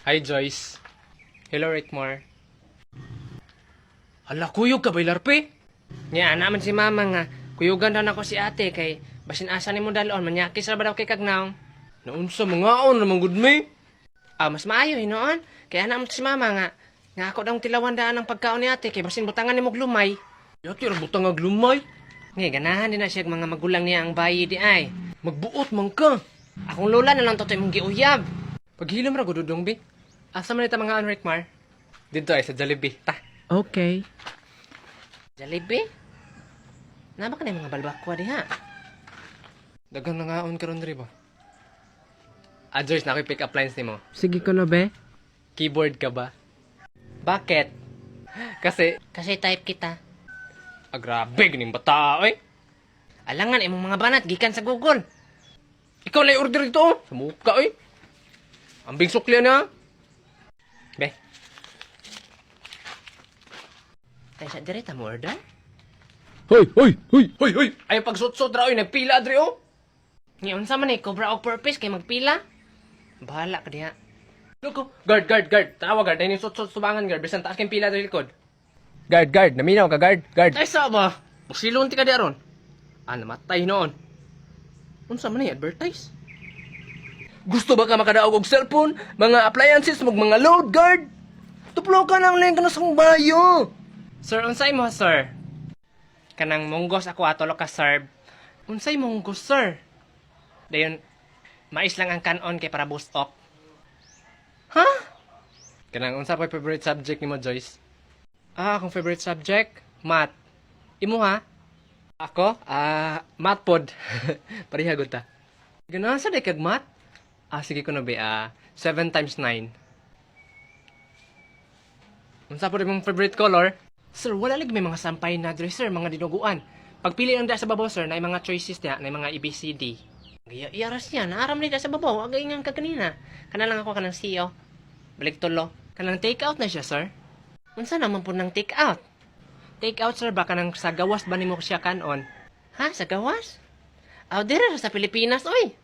Hi, Joyce. Hello, Rickmore. Hala, kuyog ka ba, Larpe? Nga, naman si mama nga. Kuyugan daw na ko si ate kay basin asa ni mo dalon. Manyakis ra ba daw kay Kagnaw? Naunsa, mga on naman good me. Mas maayo hinoon. Kaya naman si mama nga. Nga ako daw tilawan daan ang pagkaon ni ate kay basin butangan ni mo glumay. Yati ra butang glumay? Nga, ganahan din na siya mga magulang niya ang bayi di ay. Magbuot man ka. Akong lola na lang totoy mong giuyab. Paghilom ra gududong bi. Asa man ita mga on, Rickmar? Dito ay sa Jollibee. Ta. Okay. Jollibee? Nama ka na yung mga balbakwa diha. Dagang nangaon karon diri ba? Joyce, na pick up lines nimo. Sige ko no, be. Keyboard ka ba? Bakit? Kasi type kita. Grabe ganing bata oy. Alangan imong mga banat gikan sa Google. Ikaw lay order ito oh. Sa muka oy. Ambing sukli na. Be. Tay sa dire ta mo order? Hoy, hoy, hoy. Hoy! Ay pagsot-sot ra oy nagpila adre oh. Nga unsa man cobra og purpose kay magpila? Bahala ka diha. Loko, guard. Tanawa guard, ay sot-sot subangan guard, bisan taas kay pila diri likod. Guard, naminaw ka guard. Ay sa ba? Busilon ti ka diaron. Namatay noon. Unsa man ni advertise? Gusto ba ka makadaog og cellphone, mga appliances, mga load guard? Tuplo ka nang leng kana sang bayo. Sir, unsay mo, sir? Kanang munggos ako ato lo ka serve. Unsay munggos, sir? Dayon mais lang ang kanon kay para boost up. Ha? Kanang unsa pa favorite subject nimo, Joyce? Akong favorite subject, math. Imo ha? Ako? Math pod. Pareha gud ta. Ganahan sa day kag math? Sige ko na be. 7 times 9. Unsa po imong favorite color? Sir, wala lig may mga sampay na dre, sir, mga dinuguan. Pagpili lang da sa babaw, sir, na mga choices niya, na mga ABCD. Iaras niya, naaram nila sa babaw, agay nga ka kanina. Kana lang ako kanang CEO. Balik tulo. Kanang take out na siya, sir. Unsa naman po ng take out? Take out, sir, baka nang sa gawas ba nimo siya kanon? Ha, sa gawas? Dire sa Pilipinas, oy.